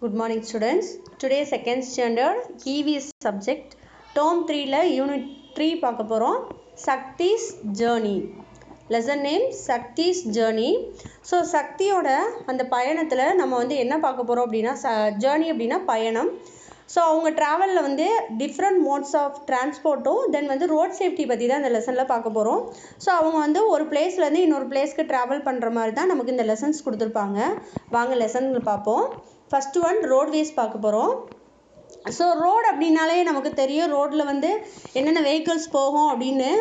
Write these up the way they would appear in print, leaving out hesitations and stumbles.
Good morning students. Today second standard EVS subject term 3 ல unit 3 பார்க்க போறோம். Shakti's journey. Lesson name Shakti's journey. So சக்தியோட அந்த பயணத்துல நம்ம வந்து என்ன பார்க்க போறோம் அப்படினா journey அப்படினா பயணம். ஸோ அவங்க ட்ராவலில் வந்து டிஃப்ரெண்ட் மோட்ஸ் ஆஃப் டிரான்ஸ்போர்ட்டும் தென் வந்து ரோட் சேஃப்டி பற்றி தான் இந்த லெசனில் பார்க்க போகிறோம். ஸோ அவங்க வந்து ஒரு பிளேஸ்லேருந்து இன்னொரு பிளேஸ்க்கு ட்ராவல் பண்ணுற மாதிரி தான் நமக்கு இந்த லெசன்ஸ் கொடுத்துருப்பாங்க. வாங்க லெசன்கள் பார்ப்போம். ஃபஸ்ட்டு ஒன் ரோட்வேஸ் பார்க்க போகிறோம். ஸோ ரோடு அப்படின்னாலே நமக்கு தெரியும் ரோட்டில் வந்து என்னென்ன வெஹிக்கிள்ஸ் போகும் அப்படின்னு.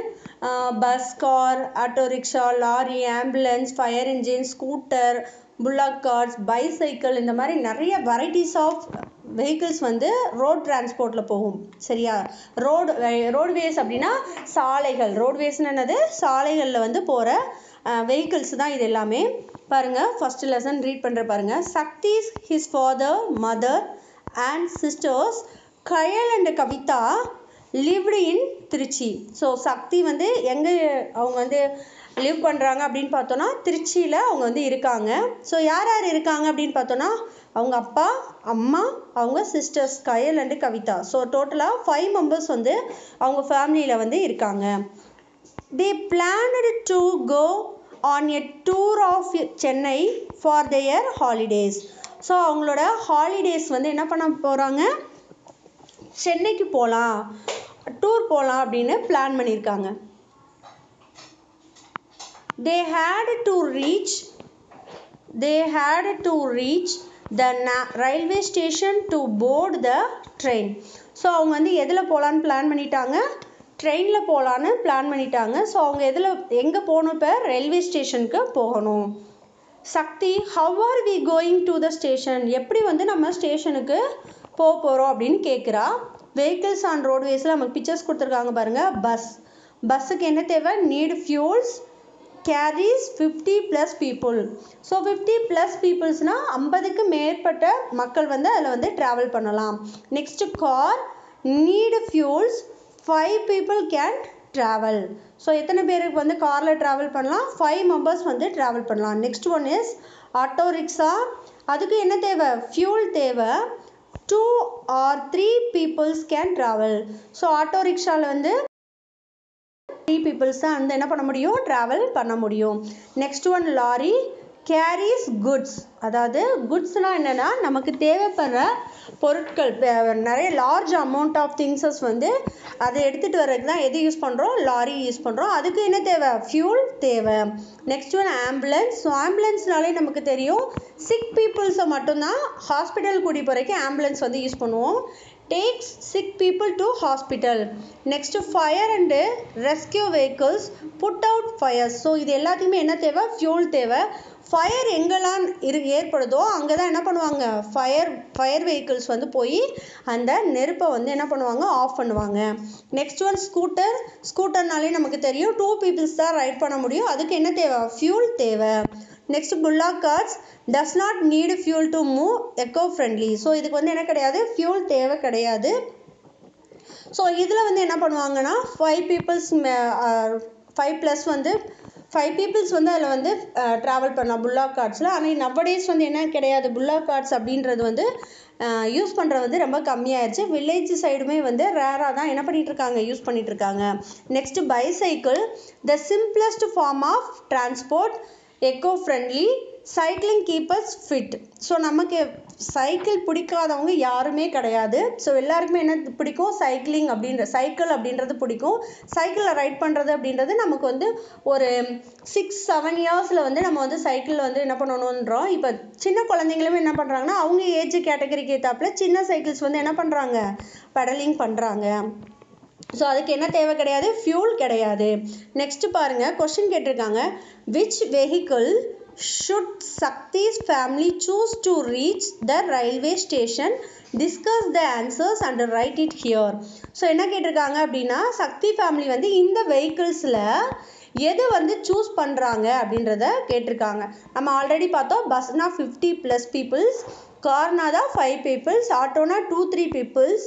Bus, car, auto rickshaw, lorry, ambulance, fire engine, scooter, Bullock cars, bicycle, இந்த மாதிரி நிறைய வெரைட்டிஸ் ஆஃப் வெஹிக்கிள்ஸ் வந்து ரோட் டிரான்ஸ்போர்ட்டில் போகும். சரியா? ரோட்வேஸ் அப்படின்னா சாலைகள். ரோட்வேஸ்னு என்னது? சாலைகளில் வந்து போகிற வெஹிக்கிள்ஸ் தான் இது எல்லாமே. பாருங்கள், ஃபஸ்ட்டு லெசன் ரீட் பண்ணுற பாருங்கள். Shakti's his father, mother and sisters Kayal and Kavita lived in Trichy. So Shakti வந்து எங்கே அவங்க வந்து லிவ் பண்ணுறாங்க அப்படின்னு பார்த்தோன்னா திருச்சியில் அவங்க வந்து இருக்காங்க. ஸோ யார் யார் இருக்காங்க அப்படின்னு பார்த்தோன்னா அவங்க அப்பா, அம்மா, அவங்க sisters Kayal and Kavitha. So டோட்டலாக 5 மெம்பர்ஸ் வந்து அவங்க ஃபேமிலியில் வந்து இருக்காங்க. They planned to go on a tour of Chennai for their holidays. So அவங்களோட ஹாலிடேஸ் வந்து என்ன பண்ண போகிறாங்க? சென்னைக்கு போகலாம், டூர் போகலாம் அப்படின்னு பிளான் பண்ணியிருக்காங்க. They had to reach the railway station to board the train. So அவங்க வந்து எதில் போகலான்னு பிளான் பண்ணிட்டாங்க? ட்ரெயினில் போகலான்னு பிளான் பண்ணிட்டாங்க. ஸோ அவங்க எங்கே போகணும்? இப்போ ரயில்வே ஸ்டேஷனுக்கு போகணும். சக்தி, how are we going to the station? எப்படி வந்து நம்ம ஸ்டேஷனுக்கு போக போகிறோம் அப்படின்னு கேட்குறா. வெஹிக்கிள்ஸ் ஆன் ரோட்வேஸில் நமக்கு பிக்சர்ஸ் கொடுத்துருக்காங்க பாருங்கள். பஸ்ஸுக்கு என்ன தேவை? Need fuels, carries 50+ people. So 50+ peoplesனால் 50க்கு மேற்பட்ட மக்கள் வந்து அதில் வந்து ட்ராவல் பண்ணலாம். Next car, need fuels, 5 people can travel. So எத்தனை பேருக்கு வந்து காரில் ட்ராவல் பண்ணலாம்? 5 மெம்பர்ஸ் வந்து ட்ராவல் பண்ணலாம். Next one is auto rickshaw. அதுக்கு என்ன தேவை? ஃபியூல் தேவை. 2 or 3 peoples can travel. So auto ரிக்ஷாவில் வந்து 3 peoples தான் வந்து என்ன பண்ண முடியும்? ட்ராவல் பண்ண முடியும். Next one lorry, carries goods. அதாவது குட்ஸ்னால் என்னென்னா நமக்கு தேவைப்படுற பொருட்கள், நிறைய லார்ஜ் அமௌண்ட் ஆஃப் திங்ஸஸ் வந்து அதை எடுத்துகிட்டு வர்றதுக்கு தான் எது யூஸ் பண்ணுறோம்? லாரி யூஸ் பண்ணுறோம். அதுக்கு என்ன தேவை? ஃபியூல் தேவை. Next one ambulance. ஸோ ஆம்புலன்ஸ்னாலே நமக்கு தெரியும் சிக் பீப்புள்ஸை மட்டும்தான் ஹாஸ்பிட்டல் கூட்டி போகிறதுக்கு ஆம்புலன்ஸ் வந்து யூஸ் பண்ணுவோம். takes sick people to hospital. Next, fire and rescue vehicles put out fires. So இது எல்லாத்தையுமே என்ன தேவை? ஃபியூல் தேவை. ஃபயர் எங்கெல்லாம் ஏற்படுதோ அங்கே தான் என்ன பண்ணுவாங்க? ஃபயர் வெஹிக்கிள்ஸ் வந்து போய் அந்த நெருப்பை வந்து என்ன பண்ணுவாங்க? ஆஃப் பண்ணுவாங்க. நெக்ஸ்ட் ஒன் ஸ்கூட்டர்னாலே நமக்கு தெரியும் 2 peoples தான் ரைட் பண்ண முடியும். அதுக்கு என்ன தேவை? ஃபியூல் தேவை. Next Bullock cars does not NEET fuel to move echo friendly. So இதுக்கு வந்து என்ன கிடையாது? ஃபியூல் தேவை கிடையாது. ஸோ இதில் வந்து என்ன பண்ணுவாங்கன்னா 5 peoples வந்து அதில் வந்து ட்ராவல் பண்ணலாம் புல்லாக் கார்ட்ஸில். ஆனால் நவடேஸ் வந்து என்ன கிடையாது? புல்லாக் கார்ட்ஸ் அப்படின்றது வந்து யூஸ் பண்ணுறது வந்து ரொம்ப கம்மியாயிருச்சு. வில்லேஜ் சைடுமே வந்து ரேராக தான் என்ன பண்ணிகிட்டு இருக்காங்க? யூஸ் பண்ணிகிட்டு இருக்காங்க. Next bicycle, the simplest form of transport, eco friendly, cycling keepers fit. So நமக்கு சைக்கிள் பிடிக்காதவங்க யாருமே கிடையாது. ஸோ எல்லாருக்குமே என்ன பிடிக்கும்? சைக்கிள் அப்படின்றது பிடிக்கும். சைக்கிளில் ரைட் பண்ணுறது அப்படின்றது நமக்கு வந்து ஒரு 6-7 இயர்ஸில் வந்து நம்ம வந்து சைக்கிளில் வந்து என்ன பண்ணணுன்றோம். இப்போ சின்ன குழந்தைங்களுமே என்ன பண்ணுறாங்கன்னா அவங்க ஏஜ் கேட்டகரிக்கு ஏற்றாப்புல சின்ன சைக்கிள்ஸ் வந்து என்ன பண்ணுறாங்க? பெடலிங் பண்ணுறாங்க. ஸோ அதுக்கு என்ன தேவை கிடையாது? ஃபியூல் கிடையாது. நெக்ஸ்ட் பாருங்கள், கொஸ்டின் கேட்டிருக்காங்க. Which vehicle should Shakti's family choose to reach the railway station? Discuss the answers and write it here. So என்ன கேட்டிருக்காங்க அப்படின்னா சக்தி ஃபேமிலி வந்து இந்த வெஹிக்கிள்ஸில் எது வந்து சூஸ் பண்ணுறாங்க அப்படின்றத கேட்டிருக்காங்க. நம்ம ஆல்ரெடி பார்த்தோம் பஸ்னா 50+ peoples, கார்னா தான் 5 peoples, ஆட்டோனா 2-3 peoples,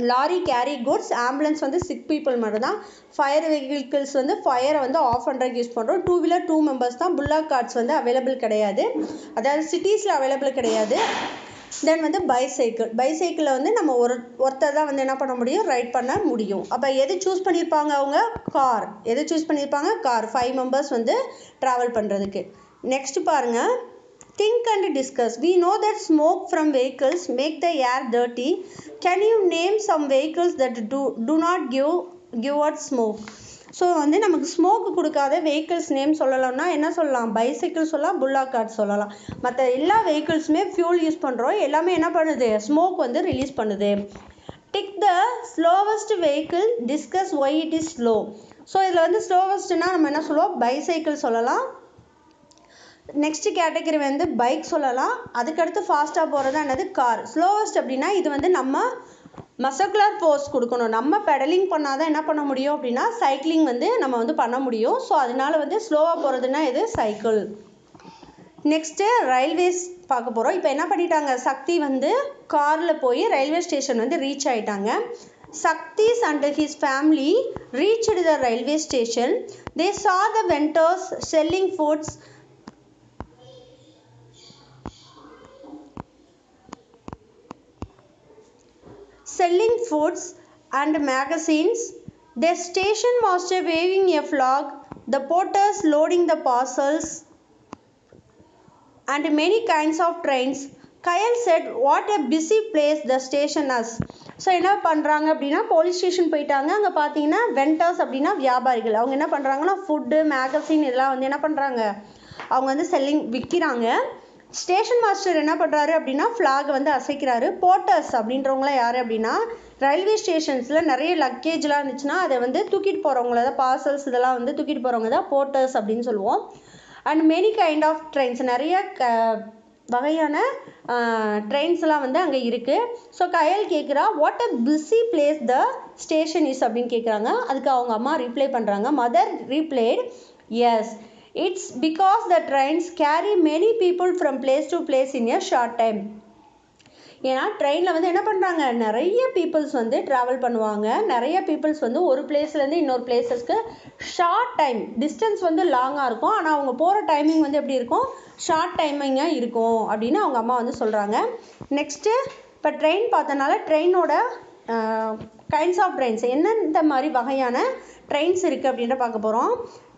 lorry carry goods, ambulance வந்து 6 people மட்டும் தான். ஃபயர் வெஹிக்கிள்ஸ் வந்து ஃபயரை வந்து ஆஃப் பண்ணுறதுக்கு யூஸ் பண்ணுறோம். 2 wheeler 2 members தான். புல்லாக் கார்ட்ஸ் வந்து அவைலபிள் கிடையாது, அதாவது சிட்டிஸில் அவைலபிள் கிடையாது. தென் வந்து பைசைக்கிளில் வந்து நம்ம ஒருத்தர் தான் வந்து என்ன பண்ண முடியும், ரைட் பண்ண முடியும். அப்போ எது சூஸ் பண்ணியிருப்பாங்க அவங்க, கார். எது சூஸ் பண்ணியிருப்பாங்க, கார். 5 மெம்பர்ஸ் வந்து ட்ராவல் பண்ணுறதுக்கு. நெக்ஸ்ட் பாருங்க, think and discuss. We know that smoke from vehicles make the air dirty. Can you name some vehicles that do not give out smoke? So வந்து நமக்கு smoke கொடுக்காத vehicles name சொல்லலாம்னா என்ன சொல்லலாம், bicycle சொல்லலாம், Bullock card சொல்லலாம். மற்ற எல்லா வெஹிக்கிள்ஸுமே ஃபியூல் யூஸ் பண்ணுறோம், எல்லாமே என்ன பண்ணுது, ஸ்மோக் வந்து ரிலீஸ் பண்ணுது. Tick the slowest vehicle, discuss why it is slow. So இதில் வந்து ஸ்லோவஸ்ட்னா நம்ம என்ன சொல்லுவோம், பைசைக்கிள் சொல்லலாம். நெக்ஸ்ட் கேட்டகரி வந்து பைக் சொல்லலாம். அதுக்கடுத்து ஃபாஸ்ட்டாக போகிறது என்னது, கார். ஸ்லோவஸ்ட் அப்படின்னா இது வந்து நம்ம மஸ்குலர் ஃபோர்ஸ் கொடுக்கணும், நம்ம பெடலிங் பண்ணாதான் என்ன பண்ண முடியும் அப்படின்னா சைக்கிளிங் வந்து நம்ம வந்து பண்ண முடியும். ஸோ அதனால வந்து ஸ்லோவாக போகிறதுனா இது சைக்கிள். நெக்ஸ்ட்டு ரயில்வேஸ் பார்க்க போகிறோம். இப்போ என்ன பண்ணிட்டாங்க, சக்தி வந்து காரில் போய் ரயில்வே ஸ்டேஷன் வந்து ரீச் ஆகிட்டாங்க. Saktis and his family reached the railway station. They saw the vendors selling foods, and magazines. The station master waving a flag, the porters loading the parcels, and many kinds of trains. Kyle said, what a busy place the station is. So என்ன பண்ணுறாங்க அப்படின்னா, police station போயிட்டாங்க. அங்கே பார்த்தீங்கன்னா vendors அப்படின்னா வியாபாரிகள். அவங்க என்ன பண்ணுறாங்கன்னா ஃபுட்டு, மேகசின் இதெல்லாம் வந்து என்ன பண்ணுறாங்க, அவங்க வந்து விற்கிறாங்க. ஸ்டேஷன் மாஸ்டர் என்ன பண்ணுறாரு அப்படின்னா ஃப்ளாக் வந்து அசைக்கிறாரு. போர்ட்டர்ஸ் அப்படின்றவங்களாம் யார் அப்படின்னா, ரயில்வே ஸ்டேஷன்ஸில் நிறைய லக்கேஜ்லாம் இருந்துச்சுன்னா அதை வந்து தூக்கிட்டு போகிறவங்கள தான், பார்சல்ஸ் இதெல்லாம் வந்து தூக்கிட்டு போகிறவங்க தான் போர்ட்டர்ஸ் அப்படின்னு சொல்லுவோம். And many kind of trains, நிறைய வகையான ட்ரெயின்ஸ்லாம் வந்து அங்கே இருக்குது. ஸோ கயல் கேட்குறா, what a busy place the station is அப்படின்னு கேட்குறாங்க. அதுக்கு அவங்க அம்மா ரிப்ளை பண்ணுறாங்க. Mother replied, yes, it's because the trains carry many people from place to place in a short time. ஏன்னா ட்ரெயினில் வந்து என்ன பண்ணுறாங்க, நிறைய பீப்புள்ஸ் வந்து ட்ராவல் பண்ணுவாங்க. நிறைய பீப்புள்ஸ் வந்து ஒரு பிளேஸ்லேருந்து இன்னொரு பிளேஸஸ்க்கு ஷார்ட் டைம், டிஸ்டன்ஸ் வந்து லாங்காக இருக்கும், ஆனால் அவங்க போகிற டைமிங் வந்து எப்படி இருக்கும், ஷார்ட் டைமிங்காக இருக்கும் அப்படின்னு அவங்க அம்மா வந்து சொல்கிறாங்க. நெக்ஸ்ட்டு இப்போ ட்ரெயின் பார்த்தனால ட்ரெயினோட கைண்ட்ஸ் ஆஃப் ட்ரெயின்ஸ் என்னென்ன மாதிரி வகையான ட்ரெயின்ஸ் இருக்குது அப்படின்ற பார்க்க போகிறோம்.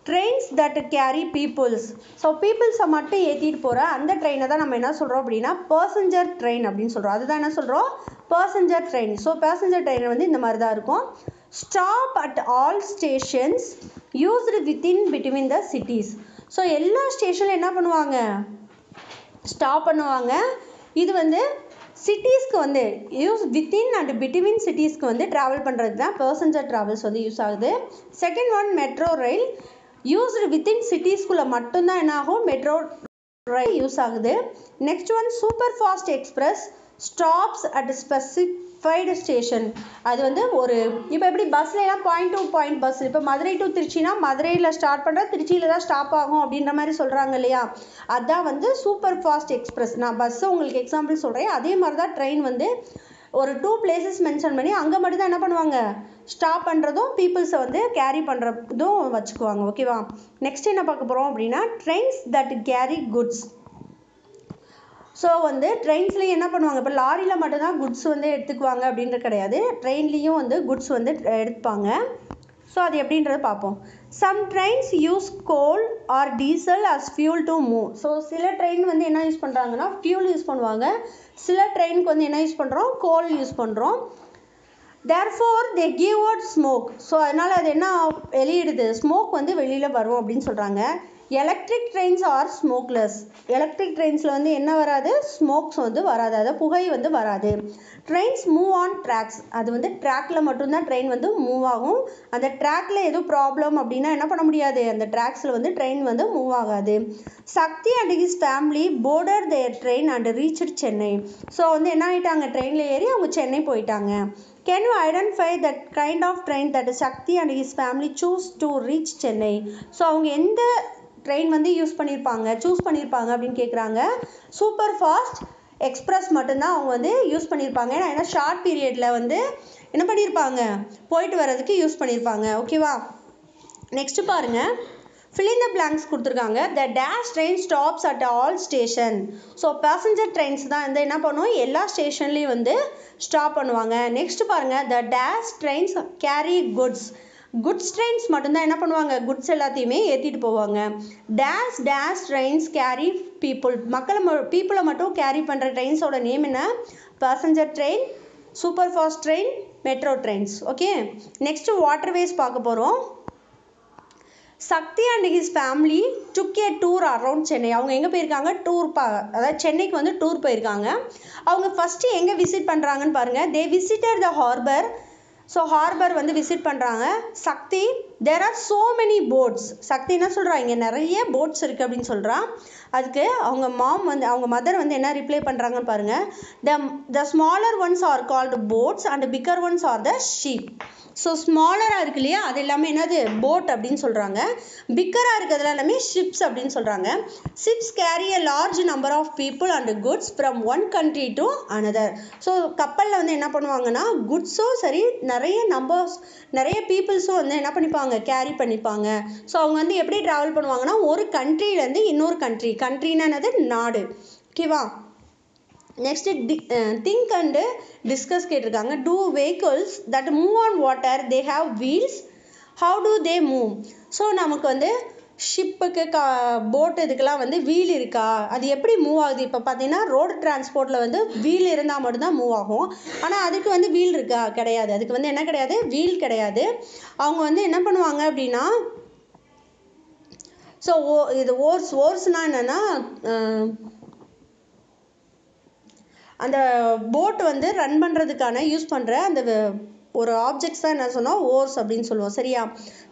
Trains that carry peoples. So பீப்புள்ஸை மட்டும் ஏற்றிட்டு போகிற அந்த ட்ரெயினை தான் நம்ம என்ன சொல்கிறோம் அப்படின்னா பேசஞ்சர் ட்ரெயின் அப்படின்னு சொல்கிறோம். அதுதான் என்ன சொல்கிறோம், passenger train. So passenger train வந்து இந்த மாதிரி தான் இருக்கும். Stop at all stations used between the cities. So எல்லா ஸ்டேஷனில் என்ன பண்ணுவாங்க, ஸ்டாப் பண்ணுவாங்க. இது வந்து சிட்டிஸ்க்கு வந்து யூஸ் வித்தின் அண்ட் பிட்வீன் சிட்டிஸ்க்கு வந்து ட்ராவல் பண்ணுறது தான் பேசஞ்சர் ட்ராவல்ஸ் வந்து யூஸ் ஆகுது. Second one metro rail, used within சிட்டிஸ்குள்ளே மட்டும்தான் என்ன ஆகும், மெட்ரோ ரயில் யூஸ் ஆகுது. Next one super fast express, stops at specified station. அது வந்து ஒரு இப்போ எப்படி பஸ்லாம் பாயிண்ட் டு பாயிண்ட் பஸ், இப்போ மதுரை டு திருச்சினா மதுரையில் ஸ்டார்ட் பண்ணுற திருச்சியில் தான் ஸ்டாப் ஆகும் அப்படின்ற மாதிரி சொல்கிறாங்க இல்லையா, அதுதான் வந்து சூப்பர் ஃபாஸ்ட் எக்ஸ்பிரஸ். நான் பஸ்ஸை உங்களுக்கு எக்ஸாம்பிள் சொல்கிறேன். அதே மாதிரி தான் ட்ரெயின் வந்து ஒரு 2 பிளேசஸ் மென்ஷன் பண்ணி அங்கே மட்டும் தான் என்ன பண்ணுவாங்க, ஸ்டாப் பண்ணுறதும் பீப்புள்ஸை வந்து கேரி பண்ணுறதும் வச்சுக்குவாங்க. ஓகேவா. நெக்ஸ்ட் என்ன பார்க்க போகிறோம் அப்படின்னா trains that carry goods. So வந்து ட்ரெயின்ஸ்லேயும் என்ன பண்ணுவாங்க, இப்போ லாரியில் மட்டும்தான் குட்ஸ் வந்து எடுத்துக்குவாங்க அப்படின்றது கிடையாது, ட்ரெயின்லேயும் வந்து குட்ஸ் வந்து எடுப்பாங்க. ஸோ அது எப்படின்றத பார்ப்போம். Some trains use coal or diesel as fuel to move. So சில ட்ரெயின் வந்து என்ன யூஸ் பண்ணுறாங்கன்னா ஃபியூல் யூஸ் பண்ணுவாங்க, சில ட்ரெயினுக்கு வந்து என்ன யூஸ் பண்ணுறோம், கோல் யூஸ் பண்ணுறோம். therefore they give out smoke. So அதனால் அது என்ன வெளியிடுது, ஸ்மோக் வந்து வெளியில் வரும் அப்படின்னு சொல்கிறாங்க. Electric trains are smokeless. Electric ட்ரெயின்ஸில் வந்து என்ன வராது, ஸ்மோக்ஸ் வந்து வராது, அதாவது புகை வந்து வராது. Trains move on tracks. அது வந்து ட்ராக்கில் மட்டும்தான் ட்ரெயின் வந்து மூவ் ஆகும். அந்த ட்ராக்கில் எதுவும் ப்ராப்ளம் அப்படின்னா என்ன பண்ண முடியாது, அந்த ட்ராக்ஸில் வந்து ட்ரெயின் வந்து மூவ் ஆகாது. Shakti and his family boarded their train and reached Chennai. So வந்து என்ன ஆகிட்டாங்க, ட்ரெயினில் ஏறி அவங்க சென்னை போயிட்டாங்க. Can you identify that kind of train that Shakti and his family choose to reach Chennai? So அவங்க எந்த ட்ரெயின் வந்து சூஸ் பண்ணியிருப்பாங்க அப்படின்னு கேட்குறாங்க. சூப்பர் ஃபாஸ்ட் எக்ஸ்பிரஸ் மட்டும்தான் அவங்க வந்து யூஸ் பண்ணியிருப்பாங்க. ஏன்னா ஷார்ட் பீரியடில் வந்து என்ன பண்ணியிருப்பாங்க, போயிட்டு வர்றதுக்கு யூஸ் பண்ணியிருப்பாங்க. ஓகேவா. நெக்ஸ்ட் பாருங்கள், fill in the blanks கொடுத்துருக்காங்க. the dash train stops at all station. So passenger trains தான் வந்து என்ன பண்ணுவோம் எல்லா ஸ்டேஷன்லேயும் வந்து ஸ்டாப் பண்ணுவாங்க. நெக்ஸ்ட் பாருங்க the dash trains carry goods. Goods trains மட்டும்தான் என்ன பண்ணுவாங்க குட்ஸ் எல்லாத்தையுமே ஏற்றிட்டு போவாங்க. Dash dash trains carry people. பீப்புளை மட்டும் கேரி பண்ணுற ட்ரெயின்ஸோட நேம் என்ன? Passenger train, super fast train, metro trains. Okay, next waterways பார்க்க போகிறோம். Shakti and his family took a tour around Chennai. அவங்க எங்கே போயிருக்காங்க? அதாவது சென்னைக்கு வந்து டூர் போயிருக்காங்க. அவங்க ஃபஸ்ட்டு எங்கே விசிட் பண்ணுறாங்கன்னு பாருங்கள். They visited the harbour. So harbour வந்து விசிட் பண்ணுறாங்க. Shakti there are so many boats. Shakti என்ன சொல்கிறா? இங்கே நிறைய போட்ஸ் இருக்குது அப்படின்னு சொல்கிறா. அதுக்கு அவங்க மதர் வந்து என்ன ரிப்ளை பண்ணுறாங்கன்னு பாருங்கள். The smaller ones are called boats and bigger ones are the ship. So ஸ்மாலராக இருக்கு இல்லையா, அது எல்லாமே என்னது போட் அப்படின்னு சொல்கிறாங்க. பிக்கராக இருக்கிறதுல எல்லாமே ஷிப்ஸ் அப்படின்னு சொல்கிறாங்க. Ships carry a large number of people and goods from one country to another. So கப்பலில் வந்து என்ன பண்ணுவாங்கன்னா குட்ஸும் சரி நிறைய பீப்புள்ஸும் வந்து என்ன பண்ணிப்பாங்க கேரி பண்ணிப்பாங்க. ஸோ அவங்க வந்து எப்படி ட்ராவல் பண்ணுவாங்கன்னா ஒரு கண்ட்ரிலேருந்து இன்னொரு கண்ட்ரின்னா என்னது நாடு. ஓகேவா, நெக்ஸ்ட் திங்க் அண்ட் டிஸ்கஸ் கேட்டிருக்காங்க. Two vehicles that move on water they have wheels, how to they move? So நமக்கு வந்து ஷிப்புக்கு போட் இதுக்கெல்லாம் வந்து வீல் இருக்கா, அது எப்படி மூவ் ஆகுது? இப்போ பார்த்தீங்கன்னா ரோடு டிரான்ஸ்போர்ட்டில் வந்து வீல் இருந்தால் மட்டும்தான் மூவ் ஆகும். ஆனால் அதுக்கு வந்து வீல் இருக்கா? கிடையாது. அதுக்கு வந்து என்ன கிடையாது? வீல் கிடையாது. அவங்க வந்து என்ன பண்ணுவாங்க அப்படின்னா, ஸோ இது ஓர்ஸ்னால் என்னென்னா அந்த போட் வந்து ரன் பண்ணுறதுக்கான யூஸ் பண்ணுற அந்த ஒரு ஆப்ஜெக்ட்ஸ் தான் என்ன சொன்னோம் ஓர்ஸ் அப்படின்னு சொல்லுவோம். சரியா,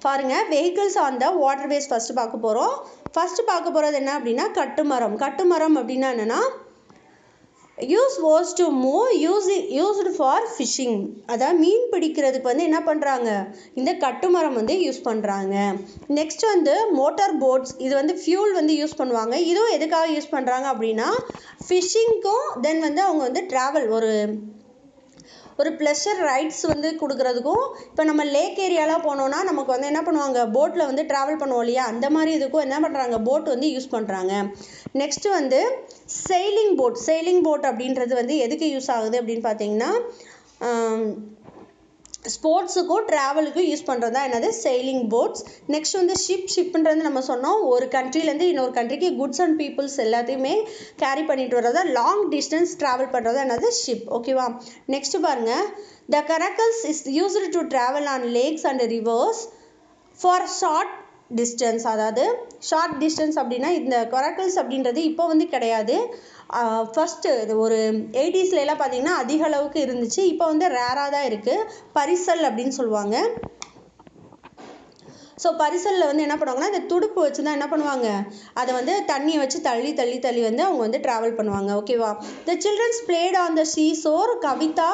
பாருங்க vehicles on the waterways first பார்க்க போகிறோம். ஃபஸ்ட்டு பார்க்க போகிறது என்ன அப்படின்னா கட்டுமரம். கட்டுமரம் அப்படின்னா என்னென்னா use ores to move used for fishing. அதாவது மீன் பிடிக்கிறதுக்கு வந்து என்ன பண்ணுறாங்க இந்த கட்டுமரம் வந்து யூஸ் பண்ணுறாங்க. நெக்ஸ்ட் வந்து மோட்டார் போட்ஸ். இது வந்து ஃபியூல் வந்து யூஸ் பண்ணுவாங்க. இதுவும் எதுக்காக யூஸ் பண்ணுறாங்க அப்படின்னா ஃபிஷ்ஷிங்க்கும் தென் வந்து அவங்க வந்து ட்ராவல் ஒரு ப்ளஷர் ரைட்ஸ் வந்து கொடுக்குறதுக்கும். இப்போ நம்ம லேக் ஏரியாலாம் போனோன்னா நமக்கு வந்து என்ன பண்ணுவாங்க போட்டில் வந்து ட்ராவல் பண்ணுவோம் இல்லையா, அந்த மாதிரி இதுக்கும் என்ன பண்ணுறாங்க போட் வந்து யூஸ் பண்ணுறாங்க. நெக்ஸ்ட்டு வந்து செயிலிங் போட் அப்படின்றது வந்து எதுக்கு யூஸ் ஆகுது அப்படின்னு பார்த்தீங்கன்னா ஸ்போர்ட்ஸுக்கும் ட்ராவலுக்கும் யூஸ் பண்ணுறது தான் என்னது செயிலிங் போட்ஸ். நெக்ஸ்ட் வந்து ஷிப்ன்றது நம்ம சொன்னோம் ஒரு கண்ட்ரிலேருந்து இன்னொரு கண்ட்ரிக்கு குட்ஸ் அண்ட் பீப்புள்ஸ் எல்லாத்தையுமே கேரி பண்ணிட்டு வர்றதா லாங் டிஸ்டன்ஸ் ட்ராவல் பண்ணுறது என்னது ஷிப். ஓகேவா, நெக்ஸ்ட் பாருங்க. The coracles is used to travel on lakes and rivers for short distance. அதாவது ஷார்ட் டிஸ்டன்ஸ் அப்படின்னா இந்த கொரக்கல்ஸ் அப்படின்றது இப்போ வந்து கிடையாது. ஃபஸ்ட்டு ஒரு 80ஸ்லாம் பார்த்தீங்கன்னா அதிக அளவுக்கு இருந்துச்சு. இப்போ வந்து ரேராக தான் இருக்குது. பரிசல் அப்படின்னு சொல்லுவாங்க. ஸோ பரிசலில் வந்து என்ன பண்ணுவாங்கன்னா இந்த துடுப்பு வச்சு தான் என்ன பண்ணுவாங்க அதை வந்து தண்ணியை வச்சு தள்ளி வந்து அவங்க வந்து ட்ராவல் பண்ணுவாங்க. ஓகேவா, the children's played on the seesaw. Kavitha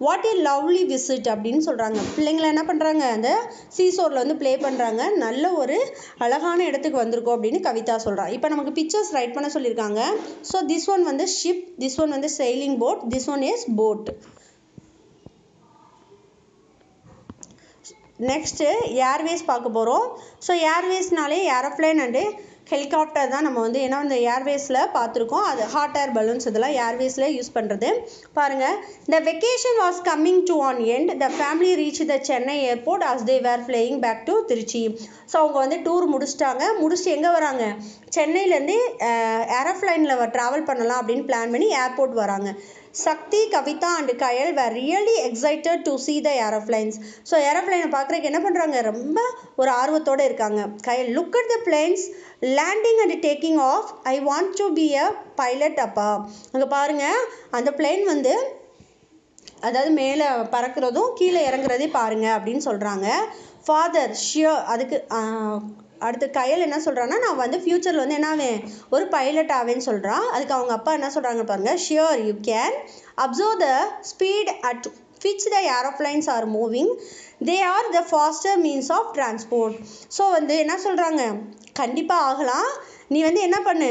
what a lovely visit அப்படின்னு சொல்கிறாங்க. பிள்ளைங்களை என்ன பண்ணுறாங்க அந்த சீசோரில் வந்து ப்ளே பண்ணுறாங்க. நல்ல ஒரு அழகான இடத்துக்கு வந்திருக்கோம் அப்படின்னு கவிதா சொல்கிறாங்க. இப்போ நமக்கு பிக்சர்ஸ் ரைட் பண்ண சொல்லியிருக்காங்க. ஸோ திஸ் ஒன் வந்து ஷிப், திஸ் ஒன் வந்து sailing boat, this one is boat. Next Airways பார்க்க போகிறோம். ஸோ ஏர்வேஸ்னாலே ஏரோப்ளைன் அண்டு ஹெலிகாப்டர் தான் நம்ம வந்து ஏன்னா இந்த ஏர்வேஸில் பார்த்துருக்கோம். அது ஹாட் ஏர் பலூன்ஸ் இதெல்லாம் ஏர்வேஸில் யூஸ் பண்ணுறது. பாருங்கள், the vacation was coming to an end. The family reach the Chennai airport as they were flying back to Trichy. So அவங்க வந்து டூர் முடிச்சுட்டு எங்கே வராங்க சென்னையிலேருந்து ஏரோப்ளைனில் ட்ராவல் பண்ணலாம் அப்படின்னு பிளான் பண்ணி ஏர்போர்ட் வராங்க. Sakthi, Kavitha and Kayal were really excited to see the aeroplanes. So ஏரோப்ளைனை பார்க்குறதுக்கு என்ன பண்ணுறாங்க ரொம்ப ஒரு ஆர்வத்தோடு இருக்காங்க. கயல், look at the planes landing and taking off. I want to be a pilot அப்பா. அங்கே பாருங்கள் அந்த பிளேன் வந்து அதாவது மேலே பறக்கிறதும் கீழே இறங்குறதையும் பாருங்க அப்படின்னு சொல்கிறாங்க. Father shear. அதுக்கு அடுத்து கயல் என்ன சொல்கிறான்னா நான் வந்து ஃப்யூச்சரில் வந்து என்ன ஆவேன் ஒரு பைலட் ஆவேன்னு சொல்கிறான். அதுக்கு அவங்க அப்பா என்ன சொல்கிறாங்க பாருங்கள். Sure you can observe the speed at which the aeroplanes are moving. They are the faster means of transport. So வந்து என்ன சொல்கிறாங்க கண்டிப்பாக ஆகலாம். நீ வந்து என்ன பண்ணு,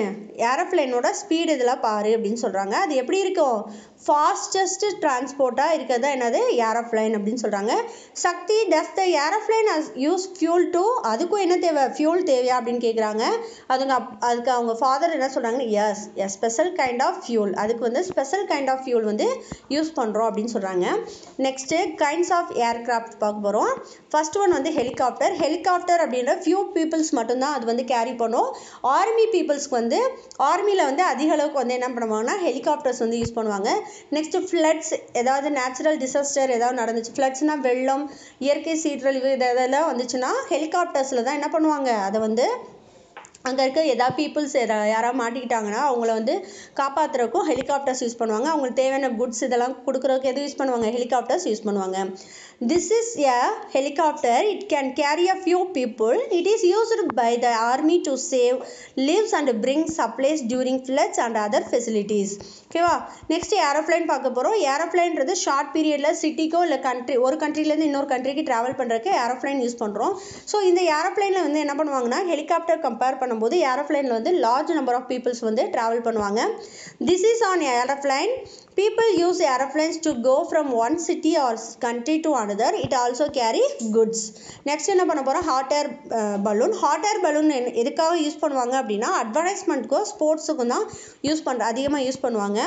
ஏரோப்ளைனோட ஸ்பீடு இதெல்லாம் பாரு அப்படின்னு சொல்கிறாங்க. அது எப்படி இருக்கும், ஃபாஸ்டஸ்ட் டிரான்ஸ்போர்ட்டாக இருக்கிறதா என்னது ஏரோப்ளைன் அப்படின்னு சொல்கிறாங்க. சக்தி, டஸ் த ஏரோப்ளைன் யூஸ் ஃபியூல் டு, அதுக்கும் என்ன தேவை, ஃபியூல் தேவையா அப்படின்னு கேட்குறாங்க. அதுக்கு அவங்க ஃபாதர் என்ன சொல்கிறாங்க, yes yes special kind of fuel, அதுக்கு வந்து ஸ்பெஷல் கைண்ட் ஆஃப் ஃபியூல் வந்து யூஸ் பண்ணுறோம் அப்படின்னு சொல்கிறாங்க. நெக்ஸ்ட்டு கைண்ட்ஸ் ஆஃப் ஏர்கிராஃப்ட் பார்க்க போகிறோம். ஃபர்ஸ்ட் ஒன் வந்து ஹெலிகாப்டர். ஹெலிகாப்டர் அப்படின்ற ஃபியூ பீப்புள்ஸ் மட்டும்தான் அது வந்து கேரி பண்ணும். ஆர்மி பீப்புள்ஸ்க்கு வந்து ஆர்மியில் வந்து அதிக அளவுக்கு வந்து என்ன பண்ணுவாங்கன்னா ஹெலிகாப்டர்ஸ் வந்து யூஸ் பண்ணுவாங்க. நெக்ஸ்ட்டு ஃப்ளட்ஸ், ஏதாவது நேச்சுரல் டிசாஸ்டர் ஏதாவது நடந்துச்சு, ஃப்ளட்ஸ்னால் வெள்ளம், இயற்கை சீற்றழிவு இதெல்லாம் வந்துச்சுன்னா ஹெலிகாப்டர்ஸில் தான் என்ன பண்ணுவாங்க, அதை வந்து அங்கே இருக்க ஏதாவது பீப்புள்ஸ் யாராவது மாட்டிக்கிட்டாங்கன்னா அவங்கள வந்து காப்பாற்றுறதுக்கும் ஹெலிகாப்டர்ஸ் யூஸ் பண்ணுவாங்க. அவங்களுக்கு தேவையான குட்ஸ் இதெல்லாம் கொடுக்குறதுக்கு எது யூஸ் பண்ணுவாங்க, ஹெலிகாப்டர்ஸ் யூஸ் பண்ணுவாங்க. This is a helicopter. It can carry a few people. It is used by the army to save lives and bring supplies during floods and other facilities. ஓகேவா. Next aeroplane பார்க்க போகிறோம். ஏரோப்ளைன்றது short பீரியடில் சிட்டிக்கோ இல்லை ஒரு கண்ட்ரிலேருந்து இன்னொரு கண்ட்ரிக்கு travel பண்ணுறதுக்கு aeroplane use பண்ணுறோம். ஸோ இந்த ஏரோப்ளைனில் வந்து என்ன பண்ணுவாங்கன்னா ஹெலிகாப்டர் கம்பேர் பண்ணும்போது ஏரோப்ளைனில் வந்து லார்ஜ் நம்பர் ஆஃப் பீப்புள்ஸ் வந்து ட்ராவல் பண்ணுவாங்க. This is on aeroplane. People use airplanes to go from one city or country to another. It also carry goods. Next என்ன பண்ண போகிறோம், hot air balloon. Hot air balloon எதுக்காக use பண்ணுவாங்க அப்படின்னா அட்வர்டைஸ்மெண்ட்க்கும் ஸ்போர்ட்ஸுக்கும் தான் அதிகமாக யூஸ் பண்ணுவாங்க.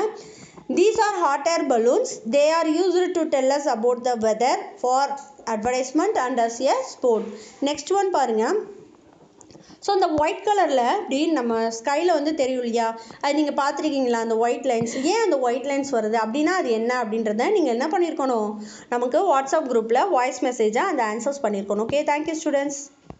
These are hot air balloons. They are used to tell us about the weather, for advertisement and as a sport. Next one பாருங்க. ஸோ அந்த white கலரில் அப்படி நம்ம ஸ்கையில் வந்து தெரியும் இல்லையா, அது நீங்கள் பார்த்துருக்கீங்களா அந்த ஒயிட் லைன்ஸ், ஏன் அந்த ஒயிட் லைன்ஸ் வருது அப்படின்னா அது என்ன அப்படின்றத நீங்கள் என்ன பண்ணியிருக்கணும், நமக்கு வாட்ஸ்அப் குரூப்பில் வாய்ஸ் மெசேஜாக அந்த ஆன்சர்ஸ் பண்ணியிருக்கணும். Okay, thank you students.